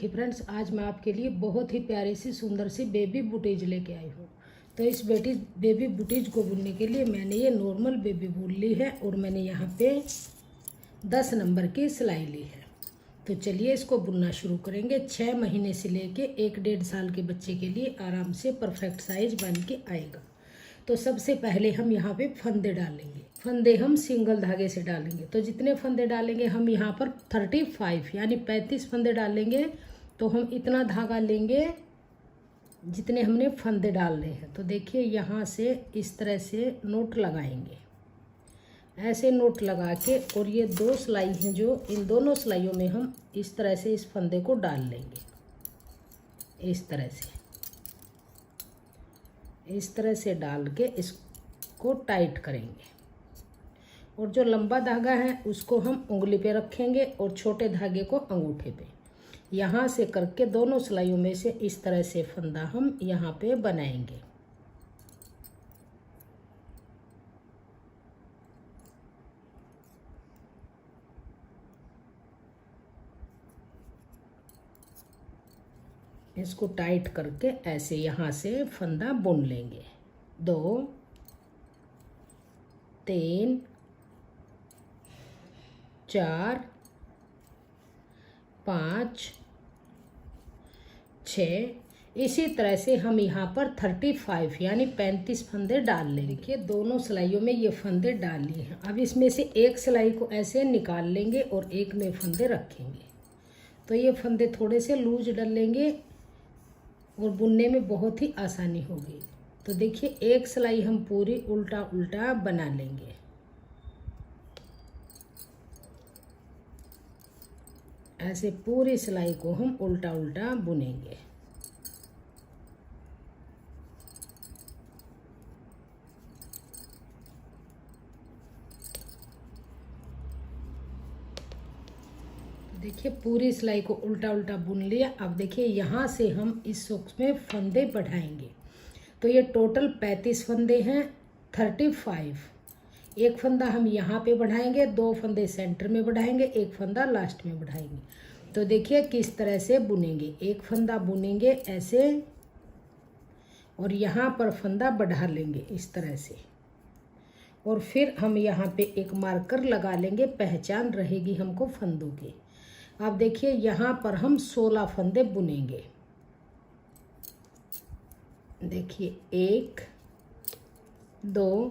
देखिए फ्रेंड्स, आज मैं आपके लिए बहुत ही प्यारी सी सुंदर सी बेबी बूटीज लेके आई हूँ। तो इस बेबी बूटीज को बुनने के लिए मैंने ये नॉर्मल बेबी बुन ली है और मैंने यहाँ पे 10 नंबर की सिलाई ली है। तो चलिए इसको बुनना शुरू करेंगे। 6 महीने से लेके 1-1.5 साल के बच्चे के लिए आराम से परफेक्ट साइज बन के आएगा। तो सबसे पहले हम यहाँ पे फंदे डालेंगे। फंदे हम सिंगल धागे से डालेंगे। तो जितने फंदे डालेंगे हम यहाँ पर 35 यानी 35 फंदे डालेंगे। तो हम इतना धागा लेंगे जितने हमने फंदे डालने हैं। तो देखिए यहाँ से इस तरह से नोट लगाएंगे, ऐसे नोट लगा के, और ये 2 सिलाई हैं जो इन दोनों सिलाइयों में हम इस तरह से इस फंदे को डाल लेंगे। इस तरह से डाल के इसको टाइट करेंगे। और जो लंबा धागा है उसको हम उंगली पे रखेंगे और छोटे धागे को अंगूठे पे। यहाँ से करके दोनों सिलाइयों में से इस तरह से फंदा हम यहाँ पे बनाएंगे। इसको टाइट करके ऐसे यहाँ से फंदा बुन लेंगे। 2 3 4 5 6। इसी तरह से हम यहाँ पर 35 यानी 35 फंदे डाल लेंगे। देखिए दोनों सिलाइयों में ये फंदे डाल लिए हैं। अब इसमें से एक सिलाई को ऐसे निकाल लेंगे और एक में फंदे रखेंगे। तो ये फंदे थोड़े से लूज डाल लेंगे और बुनने में बहुत ही आसानी होगी। तो देखिए एक सिलाई हम पूरी उल्टा उल्टा बना लेंगे। ऐसे पूरी सिलाई को हम उल्टा उल्टा बुनेंगे। देखिए पूरी सिलाई को उल्टा उल्टा बुन लिया। अब देखिए यहाँ से हम इस सॉक्स में फंदे बढ़ाएंगे। तो ये टोटल 35 फंदे हैं। 35 एक फंदा हम यहाँ पे बढ़ाएंगे, 2 फंदे सेंटर में बढ़ाएंगे, एक फंदा लास्ट में बढ़ाएंगे। तो देखिए किस तरह से बुनेंगे। एक फंदा बुनेंगे ऐसे और यहाँ पर फंदा बढ़ा लेंगे इस तरह से। और फिर हम यहाँ पे एक मार्कर लगा लेंगे, पहचान रहेगी हमको फंदों की। अब देखिए यहाँ पर हम 16 फंदे बुनेंगे। देखिए 1 2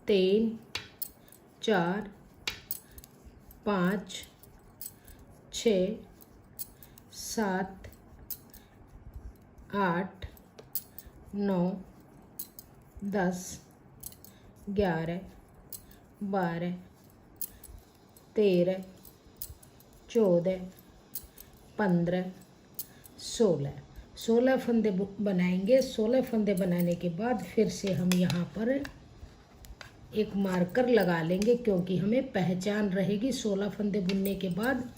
3 4 5 6 7 8 9 10 11 12 13 14 15 16 फंदे बनाएंगे। 16 फंदे बनाने के बाद फिर से हम यहाँ पर एक मार्कर लगा लेंगे, क्योंकि हमें पहचान रहेगी। 16 फंदे बुनने के बाद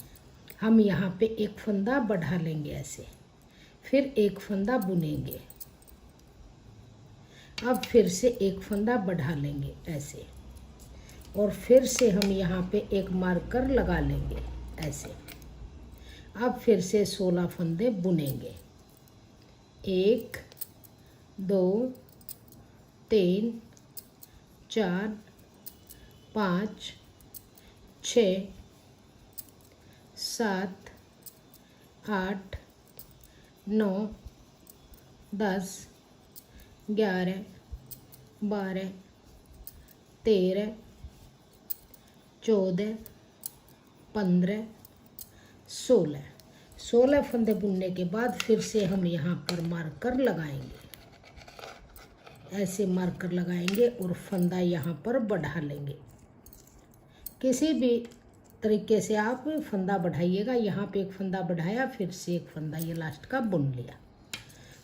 हम यहाँ पे एक फंदा बढ़ा लेंगे ऐसे, फिर एक फंदा बुनेंगे। अब फिर से एक फंदा बढ़ा लेंगे ऐसे, और फिर से हम यहाँ पे एक मार्कर लगा लेंगे ऐसे। अब फिर से 16 फंदे बुनेंगे। 1 2 3 4 5 6 7 8 9 10 11 12 13 14 15 16 फंदे बुनने के बाद फिर से हम यहाँ पर मार्कर लगाएंगे। ऐसे मार्कर लगाएंगे और फंदा यहाँ पर बढ़ा लेंगे। किसी भी तरीके से आप फंदा बढ़ाइएगा। यहाँ पे एक फंदा बढ़ाया, फिर से एक फंदा ये लास्ट का बुन लिया।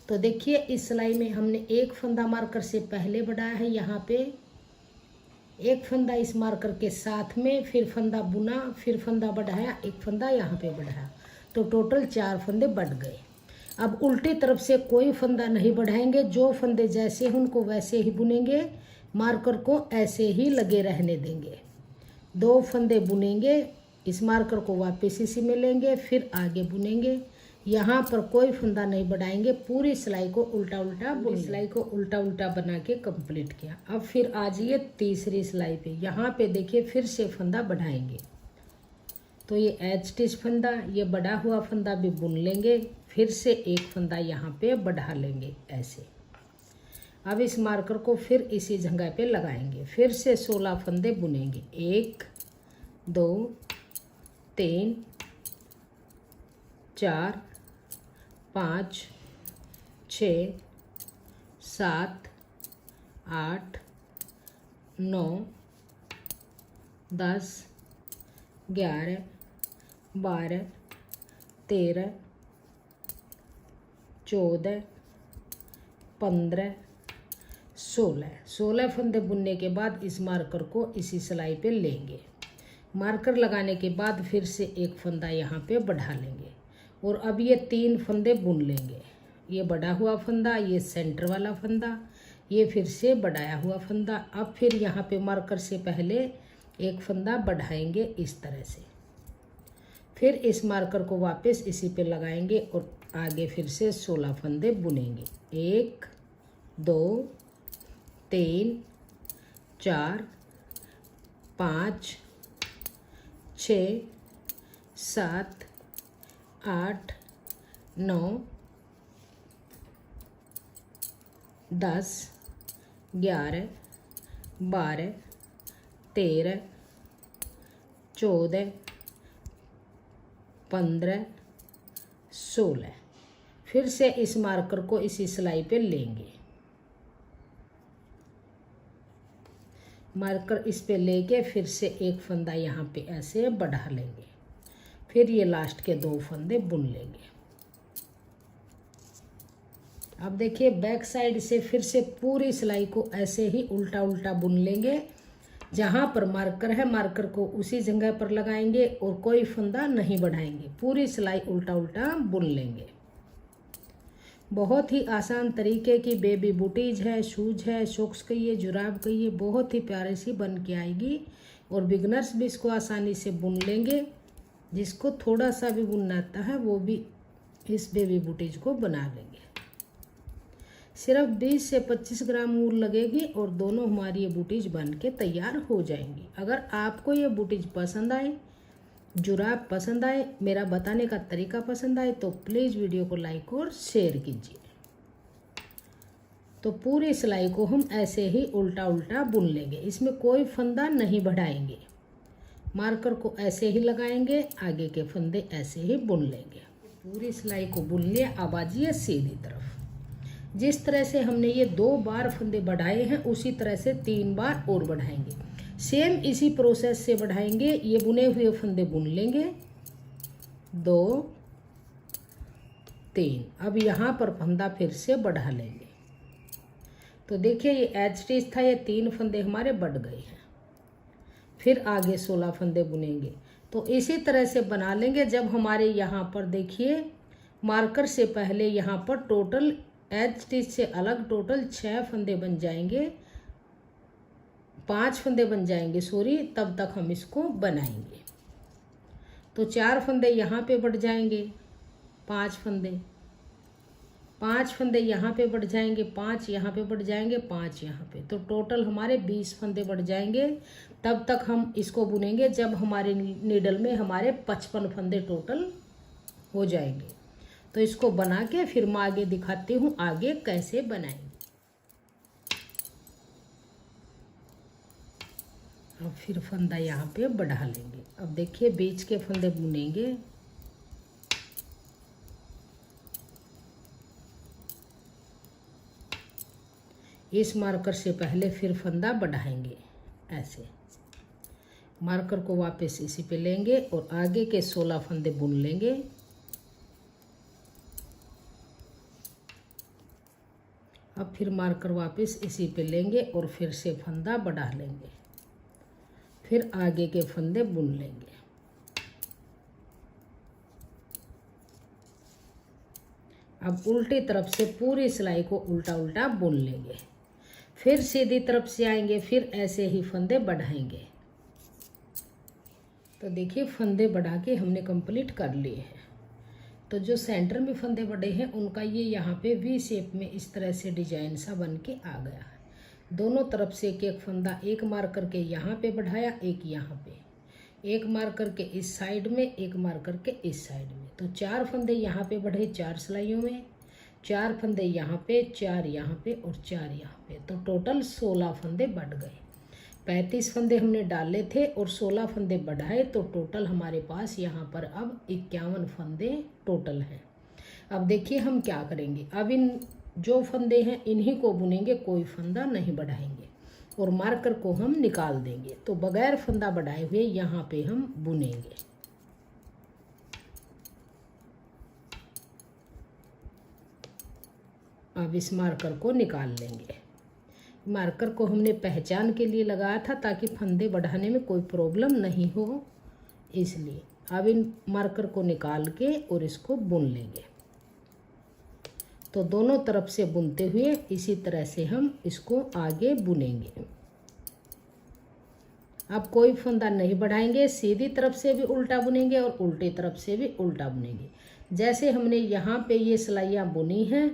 तो देखिए इस सिलाई में हमने एक फंदा मार्कर से पहले बढ़ाया है, यहाँ पे एक फंदा इस मार्कर के साथ में, फिर फंदा बुना, फिर फंदा बढ़ाया, एक फंदा यहाँ पे बढ़ाया। तो टोटल 4 फंदे बढ़ गए। अब उल्टी तरफ से कोई फंदा नहीं बढ़ाएंगे। जो फंदे जैसे हैं उनको वैसे ही बुनेंगे। मार्कर को ऐसे ही लगे रहने देंगे। 2 फंदे बुनेंगे इस मार्कर को वापस इसी में लेंगे, फिर आगे बुनेंगे। यहाँ पर कोई फंदा नहीं बढ़ाएंगे, पूरी सिलाई को उल्टा उल्टा बुन, सिलाई को उल्टा उल्टा बना के कंप्लीट किया। अब फिर आ जाइए तीसरी सिलाई पे। यहाँ पे देखिए फिर से फंदा बढ़ाएंगे, तो ये एच स्टिच फंदा, ये बढ़ा हुआ फंदा भी बुन लेंगे, फिर से एक फंदा यहाँ पे बढ़ा लेंगे ऐसे। अब इस मार्कर को फिर इसी जगह पे लगाएंगे, फिर से 16 फंदे बुनेंगे। 1 2 3 4 5 6 7 8 9 10 11 12 13 14 15 16 फंदे बुनने के बाद इस मार्कर को इसी सिलाई पे लेंगे। मार्कर लगाने के बाद फिर से एक फंदा यहाँ पे बढ़ा लेंगे और अब ये 3 फंदे बुन लेंगे। ये बढ़ा हुआ फंदा, ये सेंटर वाला फंदा, ये फिर से बढ़ाया हुआ फंदा। अब फिर यहाँ पे मार्कर से पहले एक फंदा बढ़ाएंगे इस तरह से, फिर इस मार्कर को वापस इसी पे लगाएंगे और आगे फिर से 16 फंदे बुनेंगे। 1 2 3 4 5 6 7 8 9 10 11 12 13 14 15 16। फिर से इस मार्कर को इसी सिलाई पे लेंगे, मार्कर इस पे लेके फिर से एक फंदा यहाँ पे ऐसे बढ़ा लेंगे, फिर ये लास्ट के 2 फंदे बुन लेंगे। अब देखिए बैक साइड से फिर से पूरी सिलाई को ऐसे ही उल्टा उल्टा बुन लेंगे। जहाँ पर मार्कर है मार्कर को उसी जगह पर लगाएंगे और कोई फंदा नहीं बढ़ाएंगे, पूरी सिलाई उल्टा उल्टा बुन लेंगे। बहुत ही आसान तरीके की बेबी बूटीज है, शूज है, सॉक्स कहिए, जुराब कहिए, बहुत ही प्यारे सी बन के आएगी और बिगनर्स भी इसको आसानी से बुन लेंगे। जिसको थोड़ा सा भी बुनना आता है वो भी इस बेबी बूटीज को बना लेंगे। सिर्फ 20 से 25 ग्राम ऊन लगेगी और दोनों हमारी ये बूटीज बन के तैयार हो जाएंगी। अगर आपको ये बूटीज पसंद आए, जुराब पसंद आए, मेरा बताने का तरीका पसंद आए तो प्लीज़ वीडियो को लाइक और शेयर कीजिए। तो पूरी सिलाई को हम ऐसे ही उल्टा उल्टा बुन लेंगे, इसमें कोई फंदा नहीं बढ़ाएंगे। मार्कर को ऐसे ही लगाएंगे, आगे के फंदे ऐसे ही बुन लेंगे। पूरी सिलाई को बुन लिया। अब आ जाइए सीधी तरफ। जिस तरह से हमने ये 2 बार फंदे बढ़ाए हैं उसी तरह से 3 बार और बढ़ाएंगे। सेम इसी प्रोसेस से बढ़ाएंगे। ये बुने हुए फंदे बुन लेंगे, 2 3। अब यहाँ पर फंदा फिर से बढ़ा लेंगे। तो देखिए ये एज स्टिच था, ये 3 फंदे हमारे बढ़ गए हैं। फिर आगे 16 फंदे बुनेंगे। तो इसी तरह से बना लेंगे। जब हमारे यहाँ पर देखिए मार्कर से पहले यहाँ पर टोटल एज स्टिच से अलग टोटल 6 फंदे बन जाएंगे, 5 फंदे बन जाएंगे सॉरी, तब तक हम इसको बनाएंगे। तो 4 फंदे यहाँ पे बढ़ जाएंगे, 5 फंदे यहाँ पे बढ़ जाएंगे, 5 यहाँ पे बढ़ जाएंगे, 5 यहाँ पे, तो टोटल हमारे 20 फंदे बढ़ जाएंगे। तब तक हम इसको बुनेंगे जब हमारे नीडल में हमारे 55 फंदे टोटल हो जाएंगे। तो इसको बना के फिर मैं आगे दिखाती हूँ आगे कैसे बनाएंगे। अब फिर फंदा यहाँ पे बढ़ा लेंगे। अब देखिए बीच के फंदे बुनेंगे, इस मार्कर से पहले फिर फंदा बढ़ाएंगे ऐसे। मार्कर को वापस इसी पे लेंगे और आगे के 16 फंदे बुन लेंगे। अब फिर मार्कर वापस इसी पे लेंगे और फिर से फंदा बढ़ा लेंगे, फिर आगे के फंदे बुन लेंगे। अब उल्टी तरफ से पूरी सिलाई को उल्टा उल्टा बुन लेंगे, फिर सीधी तरफ से आएंगे, फिर ऐसे ही फंदे बढ़ाएंगे। तो देखिए फंदे बढ़ा के हमने कंप्लीट कर लिए हैं। तो जो सेंटर में फंदे बढ़े हैं उनका ये यहाँ पे वी शेप में इस तरह से डिजाइन सा बन के आ गया है। दोनों तरफ से एक एक फंदा, एक मार करके यहाँ पे बढ़ाया, एक यहाँ पे, एक मार करके इस साइड में, एक मार करके इस साइड में। तो 4 फंदे यहाँ पे बढ़े 4 सिलाइयों में, 4 फंदे यहाँ पे, 4 यहाँ पे और 4 यहाँ पे। तो टोटल 16 फंदे बढ़ गए। 35 फंदे हमने डाले थे और 16 फंदे बढ़ाए, तो टोटल हमारे पास यहाँ पर अब 51 फंदे टोटल हैं। अब देखिए हम क्या करेंगे। अब इन जो फंदे हैं इन्हीं को बुनेंगे, कोई फंदा नहीं बढ़ाएंगे और मार्कर को हम निकाल देंगे। तो बगैर फंदा बढ़ाए हुए यहाँ पे हम बुनेंगे। अब इस मार्कर को निकाल लेंगे। मार्कर को हमने पहचान के लिए लगाया था ताकि फंदे बढ़ाने में कोई प्रॉब्लम नहीं हो, इसलिए। अब इन मार्कर को निकाल के और इसको बुन लेंगे। तो दोनों तरफ से बुनते हुए इसी तरह से हम इसको आगे बुनेंगे। अब कोई फंदा नहीं बढ़ाएंगे, सीधी तरफ से भी उल्टा बुनेंगे और उल्टी तरफ से भी उल्टा बुनेंगे। जैसे हमने यहाँ पे ये सिलाइयाँ बुनी हैं,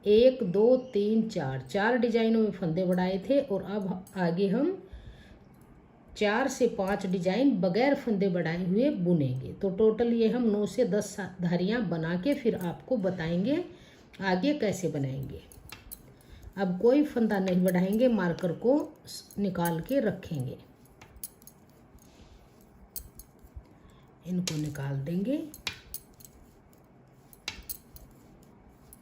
1 2 3 4 डिजाइनों में फंदे बढ़ाए थे और अब आगे हम 4 से 5 डिजाइन बगैर फंदे बढ़ाए हुए बुनेंगे। तो टोटल ये हम 9 से 10 धारियाँ बना के फिर आपको बताएंगे आगे कैसे बनाएंगे। अब कोई फंदा नहीं बढ़ाएंगे, मार्कर को निकाल के रखेंगे, इनको निकाल देंगे।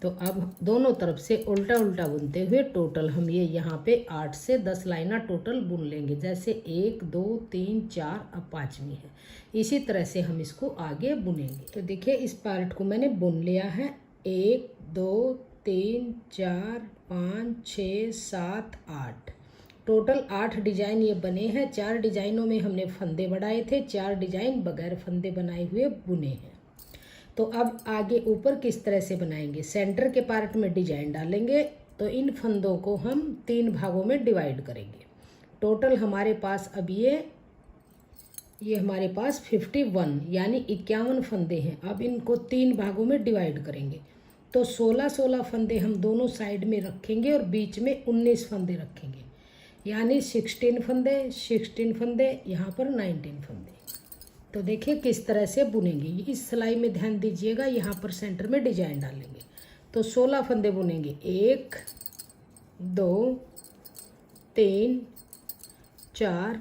तो अब दोनों तरफ से उल्टा उल्टा बुनते हुए टोटल हम ये यहाँ पे 8 से 10 लाइना टोटल बुन लेंगे। जैसे 1 2 3 4, अब 5वीं है। इसी तरह से हम इसको आगे बुनेंगे। तो देखिए इस पार्ट को मैंने बुन लिया है। 1 2 3 4 5 6 7 8, टोटल 8 डिजाइन ये बने हैं। 4 डिजाइनों में हमने फंदे बढ़ाए थे, 4 डिजाइन बगैर फंदे बनाए हुए बुने हैं। तो अब आगे ऊपर किस तरह से बनाएंगे। सेंटर के पार्ट में डिजाइन डालेंगे, तो इन फंदों को हम 3 भागों में डिवाइड करेंगे। टोटल हमारे पास अब ये हमारे पास 51 यानी 51 फंदे हैं। अब इनको 3 भागों में डिवाइड करेंगे। तो 16 फंदे हम दोनों साइड में रखेंगे और बीच में 19 फंदे रखेंगे, यानी 16 फंदे, यहाँ पर 19 फंदे। तो देखिए किस तरह से बुनेंगे। इस सिलाई में ध्यान दीजिएगा, यहाँ पर सेंटर में डिजाइन डालेंगे। तो 16 फंदे बुनेंगे। 1 2 3 4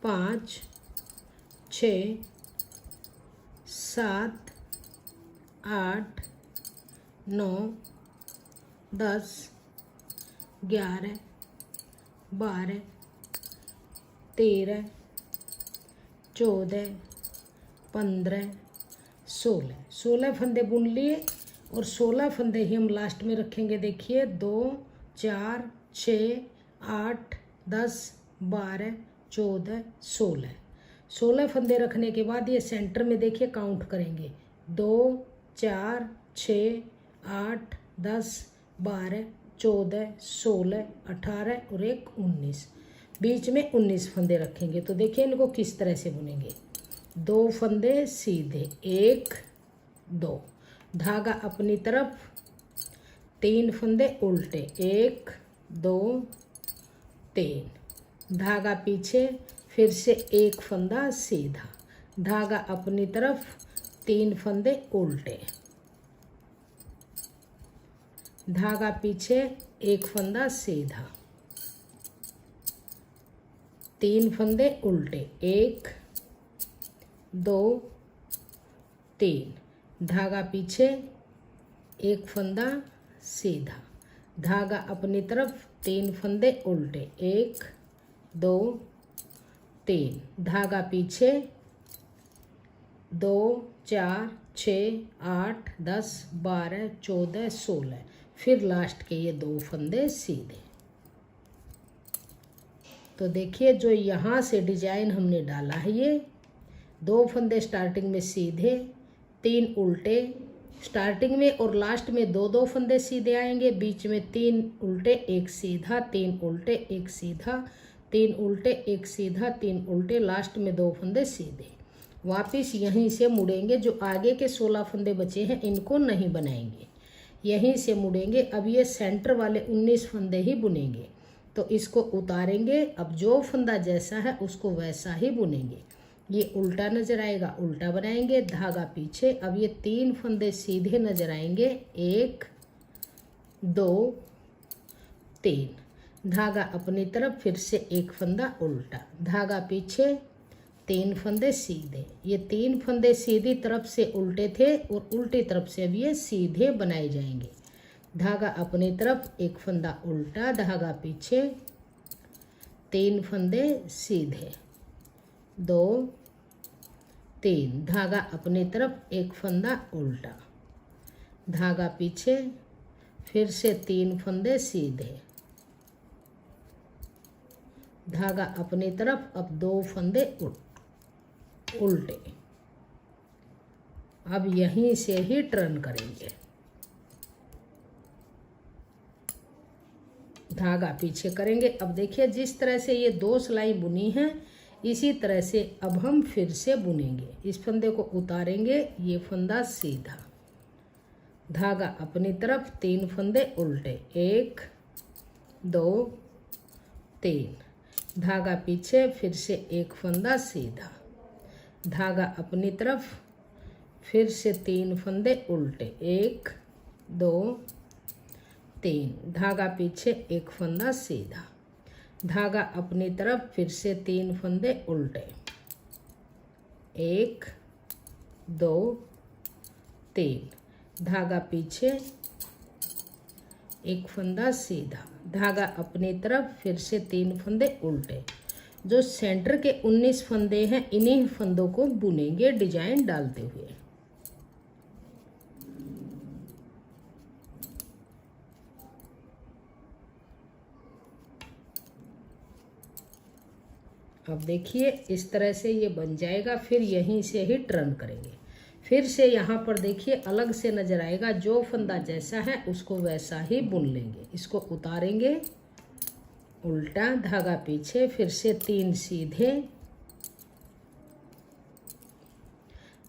5 6 7 8 9 10 11 12 13 14 15 16 फंदे बुन लिए और 16 फंदे ही हम लास्ट में रखेंगे। देखिए 2 4 6 8 10 12 14 16 फंदे रखने के बाद ये सेंटर में देखिए काउंट करेंगे। 2 4 6 8 10 12 14 16 18 और 1 19, बीच में 19 फंदे रखेंगे। तो देखिए इनको किस तरह से बुनेंगे। 2 फंदे सीधे, 1 2, धागा अपनी तरफ, 3 फंदे उल्टे, 1 2 3, धागा पीछे, फिर से 1 फंदा सीधा, धागा अपनी तरफ, 3 फंदे उल्टे, धागा पीछे, 1 फंदा सीधा, 3 फंदे उल्टे, 1 2 3, धागा पीछे, 1 फंदा सीधा, धागा अपनी तरफ, 3 फंदे उल्टे, 1 2 3, धागा पीछे, 2 4 6 8 10 12 14 16, फिर लास्ट के ये 2 फंदे सीधे। तो देखिए जो यहाँ से डिजाइन हमने डाला है, ये 2 फंदे स्टार्टिंग में सीधे, 3 उल्टे स्टार्टिंग में और लास्ट में 2 फंदे सीधे आएंगे, बीच में 3 उल्टे 1 सीधा, 3 उल्टे 1 सीधा, 3 उल्टे, एक सीधा, 3 उल्टे, लास्ट में 2 फंदे सीधे। वापस यहीं से मुड़ेंगे। जो आगे के 16 फंदे बचे हैं इनको नहीं बनाएंगे, यहीं से मुड़ेंगे। अब ये सेंटर वाले 19 फंदे ही बुनेंगे। तो इसको उतारेंगे। अब जो फंदा जैसा है उसको वैसा ही बुनेंगे। ये उल्टा नजर आएगा, उल्टा बनाएंगे, धागा पीछे। अब ये 3 फंदे सीधे नजर आएंगे, 1 2 3, धागा अपनी तरफ, फिर से एक फंदा उल्टा, धागा पीछे, 3 फंदे सीधे। ये 3 फंदे सीधी तरफ से उल्टे थे और उल्टी तरफ से अब ये सीधे बनाए जाएंगे। धागा अपनी तरफ, एक फंदा उल्टा, धागा पीछे, 3 फंदे सीधे, 2 3, धागा अपनी तरफ, एक फंदा उल्टा, धागा पीछे, फिर से 3 फंदे सीधे, धागा अपनी तरफ, अब 2 फंदे उल्टे। अब यहीं से ही टर्न करेंगे, धागा पीछे करेंगे। अब देखिए जिस तरह से ये 2 सिलाई बुनी है इसी तरह से अब हम फिर से बुनेंगे। इस फंदे को उतारेंगे, ये फंदा सीधा, धागा अपनी तरफ, 3 फंदे उल्टे, 1 2 3, धागा पीछे, फिर से एक फंदा सीधा, धागा अपनी तरफ, फिर से 3 फंदे उल्टे, 1 2 3, धागा पीछे, एक फंदा सीधा, धागा अपनी तरफ, फिर से 3 फंदे उल्टे, 1 2 3, धागा पीछे, एक फंदा सीधा, धागा अपनी तरफ, फिर से 3 फंदे उल्टे। जो सेंटर के 19 फंदे हैं इन्हीं फंदों को बुनेंगे डिजाइन डालते हुए। अब देखिए इस तरह से ये बन जाएगा। फिर यहीं से ही टर्न करेंगे। फिर से यहाँ पर देखिए अलग से नजर आएगा। जो फंदा जैसा है उसको वैसा ही बुन लेंगे। इसको उतारेंगे, उल्टा, धागा पीछे, फिर से 3 सीधे,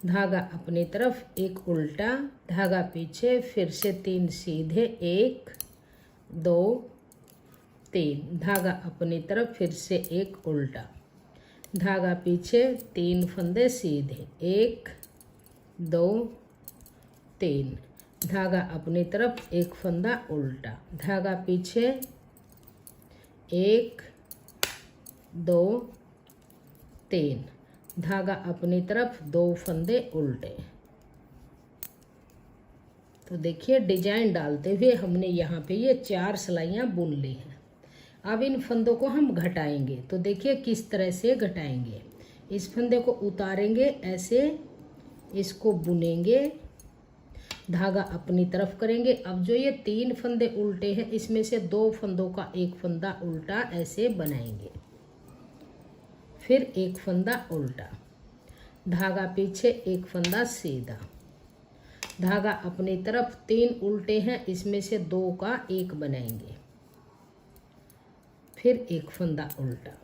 धागा अपनी तरफ, एक उल्टा, धागा पीछे, फिर से 3 सीधे, 1 2 3, धागा अपनी तरफ, फिर से एक उल्टा, धागा पीछे, 3 फंदे सीधे, 1 2 3, धागा अपनी तरफ, एक फंदा उल्टा, धागा पीछे, 1 2 3, धागा अपनी तरफ, 2 फंदे उल्टे। तो देखिए डिजाइन डालते हुए हमने यहाँ पे ये 4 सिलाइयाँ बुन ली हैं। अब इन फंदों को हम घटाएंगे। तो देखिए किस तरह से घटाएंगे। इस फंदे को उतारेंगे, ऐसे इसको बुनेंगे, धागा अपनी तरफ करेंगे। अब जो ये 3 फंदे उल्टे हैं इसमें से 2 फंदों का एक फंदा उल्टा ऐसे बनाएंगे, फिर एक फंदा उल्टा, धागा पीछे, एक फंदा सीधा, धागा अपनी तरफ, 3 उल्टे हैं इसमें से 2 का एक बनाएंगे, फिर एक फंदा उल्टा,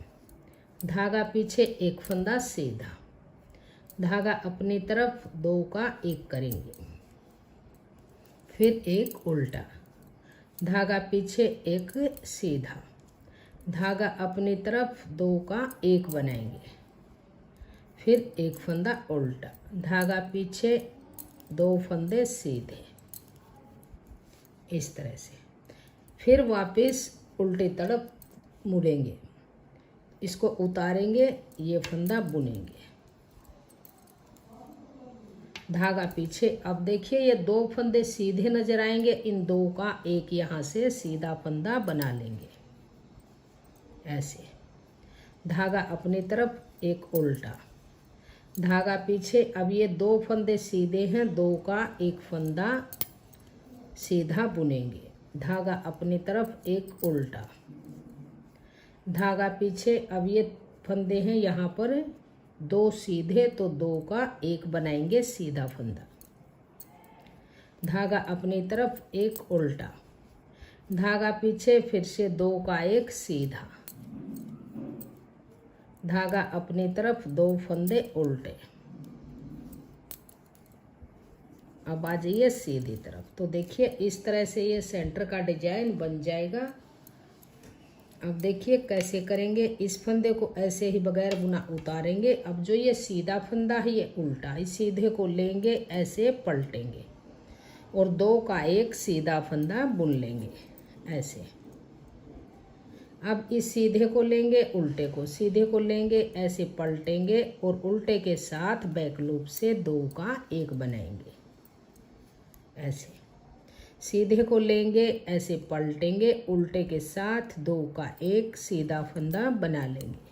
धागा पीछे, एक फंदा सीधा, धागा अपनी तरफ, 2 का एक करेंगे, फिर एक उल्टा, धागा पीछे, एक सीधा, धागा अपनी तरफ, 2 का एक बनाएंगे, फिर एक फंदा उल्टा, धागा पीछे, 2 फंदे सीधे, इस तरह से। फिर वापस उल्टी तरफ मुड़ेंगे, इसको उतारेंगे, ये फंदा बुनेंगे, धागा पीछे। अब देखिए ये 2 फंदे सीधे नजर आएंगे, इन 2 का एक यहाँ से सीधा फंदा बना लेंगे ऐसे, धागा अपनी तरफ, एक उल्टा, धागा पीछे। अब ये 2 फंदे सीधे हैं, 2 का एक फंदा सीधा बुनेंगे, धागा अपनी तरफ, एक उल्टा, धागा पीछे। अब ये फंदे हैं यहाँ पर 2 सीधे, तो 2 का एक बनाएंगे सीधा फंदा, धागा अपनी तरफ, एक उल्टा, धागा पीछे, फिर से 2 का एक सीधा, धागा अपनी तरफ, 2 फंदे उल्टे। अब आ जाइए सीधी तरफ। तो देखिए इस तरह से ये सेंटर का डिजाइन बन जाएगा। अब देखिए कैसे करेंगे। इस फंदे को ऐसे ही बगैर बुना उतारेंगे। अब जो ये सीधा फंदा है ये उल्टा, इस सीधे को लेंगे ऐसे पलटेंगे और 2 का एक सीधा फंदा बुन लेंगे ऐसे। अब इस सीधे को लेंगे, उल्टे को, सीधे को लेंगे ऐसे पलटेंगे और उल्टे के साथ बैक लूप से 2 का एक बनाएंगे ऐसे। सीधे को लेंगे ऐसे पलटेंगे, उल्टे के साथ 2 का एक सीधा फंदा बना लेंगे।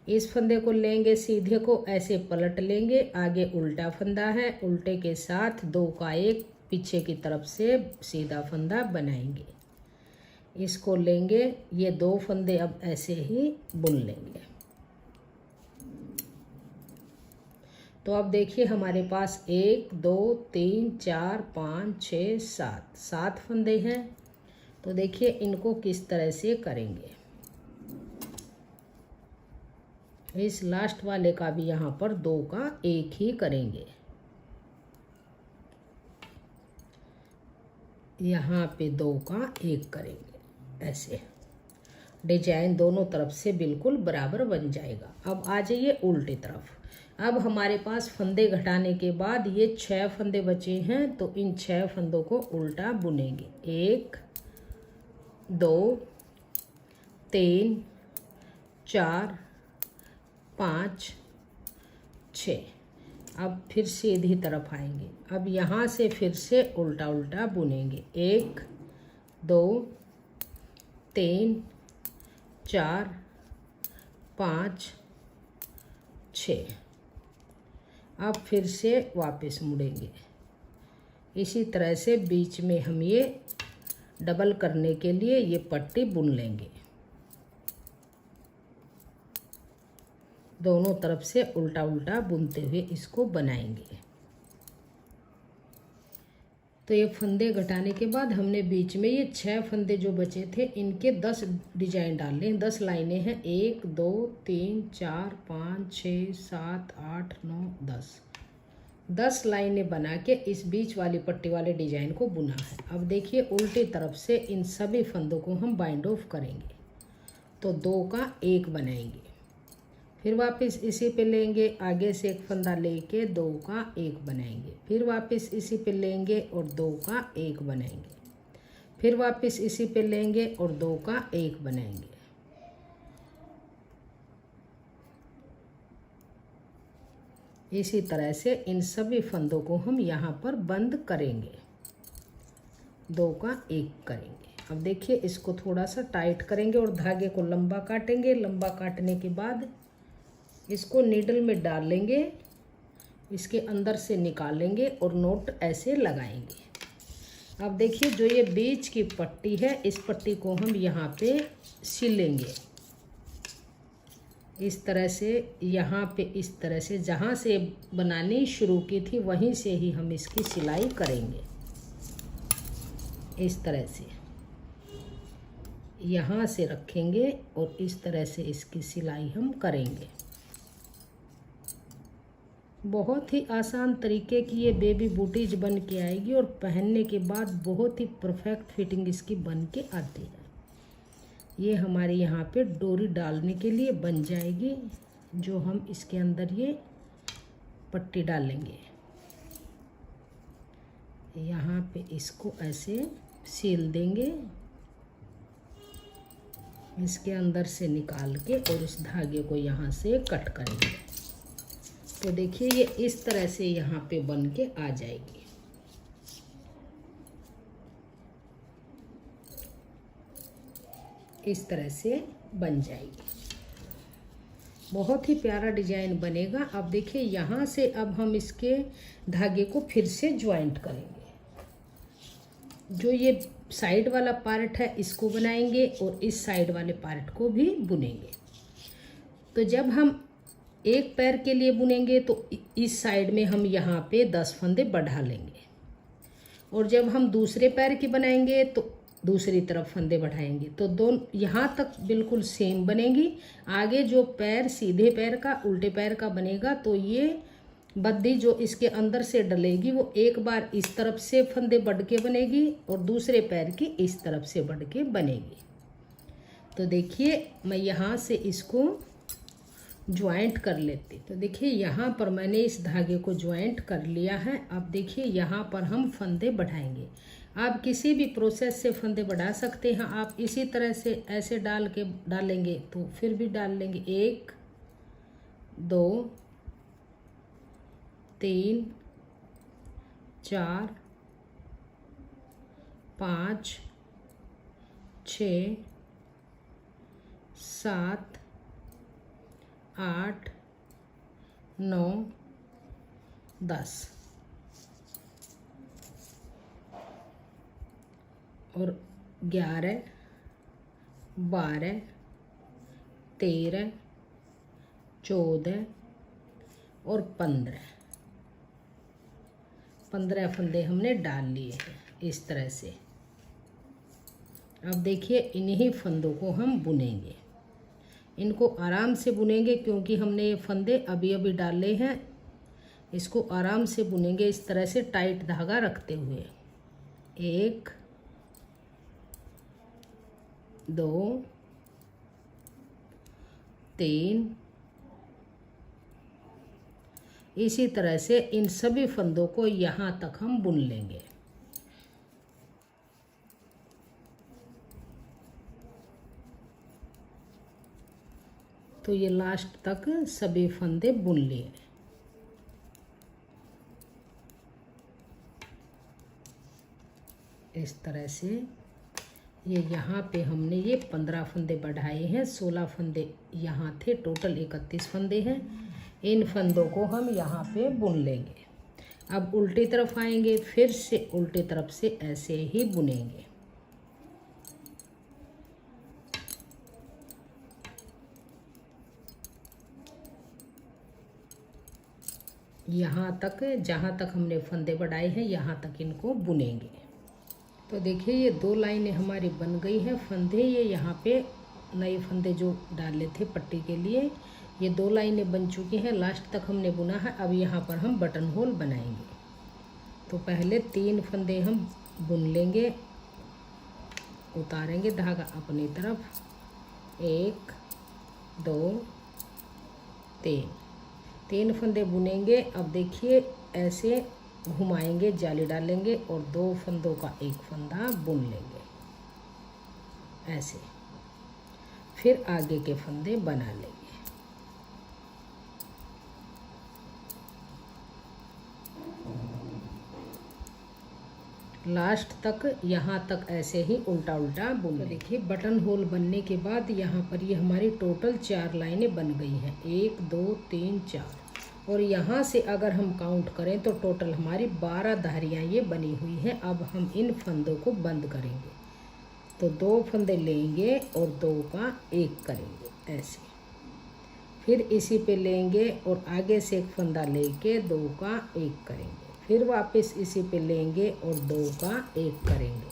इस फंदे को लेंगे, सीधे को ऐसे पलट लेंगे, आगे उल्टा फंदा है, उल्टे के साथ 2 का एक पीछे की तरफ से सीधा फंदा बनाएंगे। इसको लेंगे, ये 2 फंदे अब ऐसे ही बुन लेंगे। तो अब देखिए हमारे पास 1 2 3 4 5 6 7 फंदे हैं। तो देखिए इनको किस तरह से करेंगे। इस लास्ट वाले का भी यहाँ पर 2 का एक ही करेंगे। यहाँ पे 2 का एक करेंगे ऐसे। डिजाइन दोनों तरफ से बिल्कुल बराबर बन जाएगा। अब आ जाइए उल्टी तरफ। अब हमारे पास फंदे घटाने के बाद ये 6 फंदे बचे हैं। तो इन 6 फंदों को उल्टा बुनेंगे। 1 2 3 4 5 6। अब फिर सीधी तरफ आएंगे। अब यहाँ से फिर से उल्टा उल्टा बुनेंगे। 1 2 3 4 5 6। अब फिर से वापस मुड़ेंगे। इसी तरह से बीच में हम ये डबल करने के लिए ये पट्टी बुन लेंगे। दोनों तरफ से उल्टा उल्टा बुनते हुए इसको बनाएंगे। तो ये फंदे घटाने के बाद हमने बीच में ये 6 फंदे जो बचे थे इनके 10 डिजाइन डालने हैं। 10 लाइनें हैं। 1 2 3 4 5 6 7 8 9 10 लाइनें बना के इस बीच वाली पट्टी वाले डिजाइन को बुना है। अब देखिए उल्टी तरफ से इन सभी फंदों को हम बाइंड ऑफ करेंगे। तो 2 का एक बनाएंगे। फिर वापस इसी पे लेंगे, आगे से एक फंदा लेके 2 का एक बनाएंगे। फिर वापस इसी पे लेंगे और 2 का एक बनाएंगे। फिर वापस इसी पे लेंगे और 2 का एक बनाएंगे। इसी तरह से इन सभी फंदों को हम यहाँ पर बंद करेंगे। 2 का एक करेंगे। अब देखिए इसको थोड़ा सा टाइट करेंगे और धागे को लंबा काटेंगे। लंबा काटने के बाद इसको नीडल में डाल लेंगे, इसके अंदर से निकालेंगे और नोट ऐसे लगाएंगे। अब देखिए जो ये बीच की पट्टी है इस पट्टी को हम यहाँ पे सिलेंगे। इस तरह से यहाँ पे इस तरह से जहाँ से बनानी शुरू की थी वहीं से ही हम इसकी सिलाई करेंगे। इस तरह से यहाँ से रखेंगे और इस तरह से इसकी सिलाई हम करेंगे। बहुत ही आसान तरीके की ये बेबी बूटीज बन के आएगी और पहनने के बाद बहुत ही परफेक्ट फिटिंग इसकी बन के आती है। ये हमारे यहाँ पे डोरी डालने के लिए बन जाएगी, जो हम इसके अंदर ये पट्टी डालेंगे। यहाँ पे इसको ऐसे सील देंगे, इसके अंदर से निकाल के और इस धागे को यहाँ से कट करेंगे। तो देखिए ये इस तरह से यहाँ पे बन के आ जाएगी। इस तरह से बन जाएगी। बहुत ही प्यारा डिजाइन बनेगा। अब देखिए यहाँ से अब हम इसके धागे को फिर से ज्वाइंट करेंगे। जो ये साइड वाला पार्ट है इसको बनाएंगे और इस साइड वाले पार्ट को भी बुनेंगे। तो जब हम एक पैर के लिए बुनेंगे तो इस साइड में हम यहाँ पे 10 फंदे बढ़ा लेंगे और जब हम दूसरे पैर की बनाएंगे तो दूसरी तरफ फंदे बढ़ाएंगे तो दोनों यहाँ तक बिल्कुल सेम बनेगी। आगे जो पैर सीधे पैर का उल्टे पैर का बनेगा तो ये बद्दी जो इसके अंदर से डलेगी वो एक बार इस तरफ से फंदे बढ़ के बनेगी और दूसरे पैर की इस तरफ से बढ़ के बनेगी। तो देखिए मैं यहाँ से इसको ज्वाइंट कर लेती। तो देखिए यहाँ पर मैंने इस धागे को ज्वाइंट कर लिया है। अब देखिए यहाँ पर हम फंदे बढ़ाएंगे। आप किसी भी प्रोसेस से फंदे बढ़ा सकते हैं। आप इसी तरह से ऐसे डाल के डालेंगे तो फिर भी डाल लेंगे। 1 2 3 4 5 6 7 8 9 10 और 11 12 13 14 और 15 फंदे हमने डाल लिए हैं इस तरह से। अब देखिए इन्हीं फंदों को हम बुनेंगे। इनको आराम से बुनेंगे क्योंकि हमने ये फंदे अभी अभी डाले हैं। इसको आराम से बुनेंगे इस तरह से टाइट धागा रखते हुए। 1 2 3 इसी तरह से इन सभी फंदों को यहाँ तक हम बुन लेंगे। तो ये लास्ट तक सभी फंदे बुन लिए। इस तरह से ये यहाँ पे हमने ये 15 फंदे बढ़ाए हैं। 16 फंदे यहाँ थे, टोटल 31 फंदे हैं। इन फंदों को हम यहाँ पे बुन लेंगे। अब उल्टी तरफ आएंगे, फिर से उल्टी तरफ से ऐसे ही बुनेंगे। यहाँ तक जहाँ तक हमने फंदे बढ़ाए हैं यहाँ तक इनको बुनेंगे। तो देखिए ये 2 लाइनें हमारी बन गई हैं। फंदे ये यहाँ पे नए फंदे जो डाले थे पट्टी के लिए, ये 2 लाइनें बन चुकी हैं। लास्ट तक हमने बुना है। अब यहाँ पर हम बटन होल बनाएंगे। तो पहले 3 फंदे हम बुन लेंगे, उतारेंगे धागा अपनी तरफ। 1 2 3 फंदे बुनेंगे। अब देखिए ऐसे घुमाएंगे, जाली डालेंगे और 2 फंदों का एक फंदा बुन लेंगे ऐसे। फिर आगे के फंदे बना लेंगे। लास्ट तक यहाँ तक ऐसे ही उल्टा उल्टा बुन। देखिए बटन होल बनने के बाद यहाँ पर ये हमारी टोटल 4 लाइनें बन गई हैं। 1 2 3 4 और यहाँ से अगर हम काउंट करें तो टोटल हमारी 12 धारियाँ ये बनी हुई हैं। अब हम इन फंदों को बंद करेंगे। तो 2 फंदे लेंगे और 2 का 1 करेंगे ऐसे। फिर इसी पे लेंगे और आगे से एक फंदा लेके 2 का 1 करेंगे। फिर वापस इसी पे लेंगे और 2 का 1 करेंगे।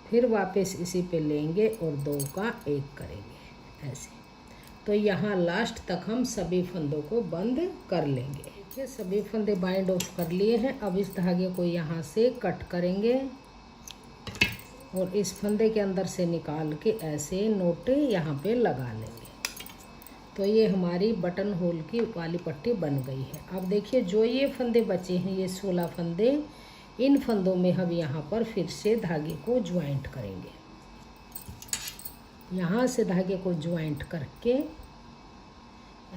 फिर वापस इसी पे लेंगे और 2 का 1 करेंगे ऐसे। तो यहाँ लास्ट तक हम सभी फंदों को बंद कर लेंगे। देखिए सभी फंदे बाइंड ऑफ कर लिए हैं। अब इस धागे को यहाँ से कट करेंगे और इस फंदे के अंदर से निकाल के ऐसे नोट यहाँ पे लगा लेंगे। तो ये हमारी बटन होल की वाली पट्टी बन गई है। अब देखिए जो ये फंदे बचे हैं, ये 16 फंदे, इन फंदों में हम यहाँ पर फिर से धागे को ज्वाइंट करेंगे। यहाँ से धागे को ज्वाइंट करके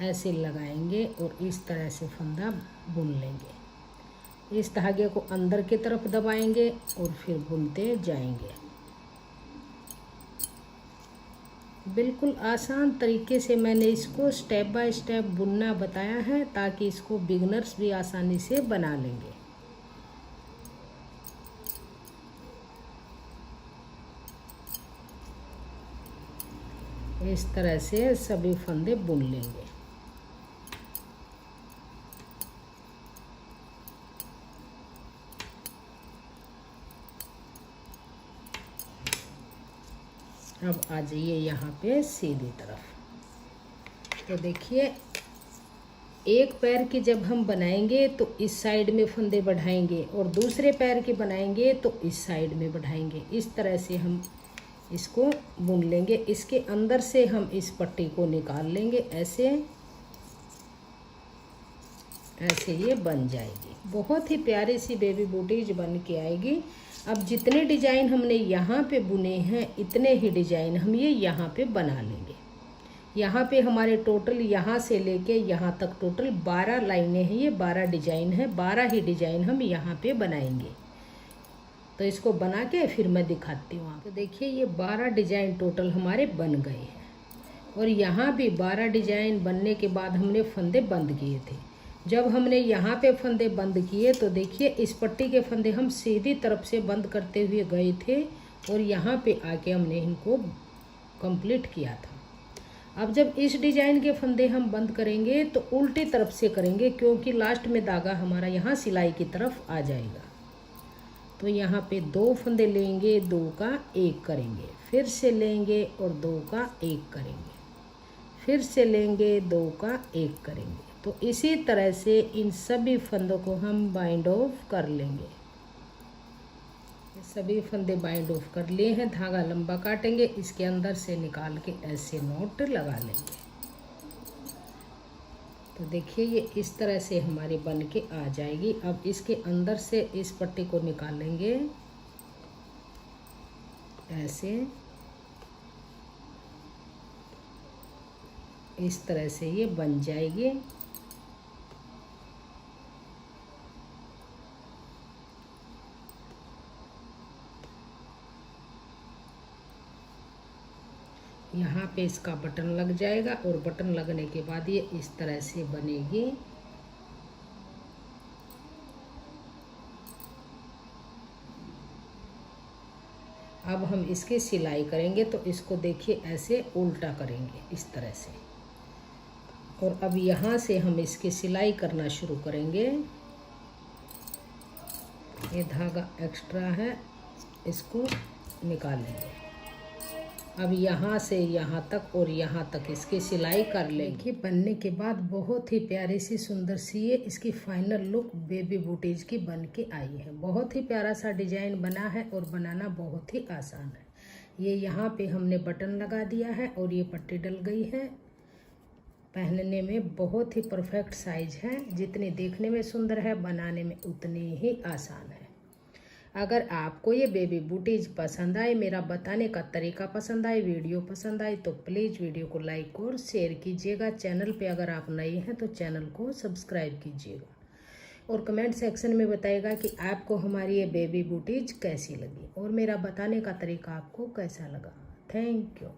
ऐसे लगाएंगे और इस तरह से फंदा बुन लेंगे। इस धागे को अंदर की तरफ दबाएंगे और फिर बुनते जाएंगे। बिल्कुल आसान तरीके से मैंने इसको स्टेप बाय स्टेप बुनना बताया है ताकि इसको बिगनर्स भी आसानी से बना लेंगे। इस तरह से सभी फंदे बुन लेंगे। अब आ जाइए यहाँ पे सीधी तरफ। तो देखिए, एक पैर की जब हम बनाएंगे तो इस साइड में फंदे बढ़ाएंगे और दूसरे पैर के बनाएंगे तो इस साइड में बढ़ाएंगे। इस तरह से हम इसको बुन लेंगे। इसके अंदर से हम इस पट्टी को निकाल लेंगे। ऐसे ऐसे ये बन जाएगी। बहुत ही प्यारी सी बेबी बूटीज बन के आएगी। अब जितने डिजाइन हमने यहाँ पे बुने हैं इतने ही डिजाइन हम ये यहाँ पे बना लेंगे। यहाँ पे हमारे टोटल यहाँ से लेके यहाँ तक टोटल 12 लाइनें हैं। ये 12 डिजाइन है। 12 ही डिजाइन हम यहाँ पे बनाएंगे। तो इसको बना के फिर मैं दिखाती हूँ आपको। देखिए, ये 12 डिजाइन टोटल हमारे बन गए हैं और यहाँ भी 12 डिजाइन बनने के बाद हमने फंदे बंद किए थे। जब हमने यहाँ पे फंदे बंद किए तो देखिए, इस पट्टी के फंदे हम सीधी तरफ से बंद करते हुए गए थे और यहाँ पे आके हमने इनको कंप्लीट किया था। अब जब इस डिजाइन के फंदे हम बंद करेंगे तो उल्टी तरफ से करेंगे, क्योंकि लास्ट में धागा हमारा यहाँ सिलाई की तरफ आ जाएगा। तो यहाँ पे 2 फंदे लेंगे, 2 का 1 करेंगे, फिर से लेंगे और 2 का 1 करेंगे, फिर से लेंगे, 2 का 1 करेंगे। तो इसी तरह से इन सभी फंदों को हम बाइंड ऑफ कर लेंगे। सभी फंदे बाइंड ऑफ कर लिए हैं। धागा लंबा काटेंगे, इसके अंदर से निकाल के ऐसे नॉट लगा लेंगे। तो देखिए, ये इस तरह से हमारी बन के आ जाएगी। अब इसके अंदर से इस पट्टी को निकालेंगे ऐसे, इस तरह से ये बन जाएगी। यहाँ पे इसका बटन लग जाएगा और बटन लगने के बाद ये इस तरह से बनेगी। अब हम इसकी सिलाई करेंगे तो इसको देखिए ऐसे उल्टा करेंगे इस तरह से, और अब यहाँ से हम इसकी सिलाई करना शुरू करेंगे। ये धागा एक्स्ट्रा है, इसको निकालेंगे। अब यहाँ से यहाँ तक और यहाँ तक इसकी सिलाई कर लेंगे। बनने के बाद बहुत ही प्यारी सी सुंदर सी ये इसकी फाइनल लुक बेबी बूटीज की बन के आई है। बहुत ही प्यारा सा डिजाइन बना है और बनाना बहुत ही आसान है। ये यहाँ पे हमने बटन लगा दिया है और ये पट्टी डल गई है। पहनने में बहुत ही परफेक्ट साइज है। जितनी देखने में सुंदर है, बनाने में उतनी ही आसान है। अगर आपको ये बेबी बूटीज पसंद आए, मेरा बताने का तरीका पसंद आए, वीडियो पसंद आए तो प्लीज़ वीडियो को लाइक और शेयर कीजिएगा। चैनल पे अगर आप नए हैं तो चैनल को सब्सक्राइब कीजिएगा और कमेंट सेक्शन में बताइएगा कि आपको हमारी ये बेबी बूटीज कैसी लगी और मेरा बताने का तरीका आपको कैसा लगा। Thank you.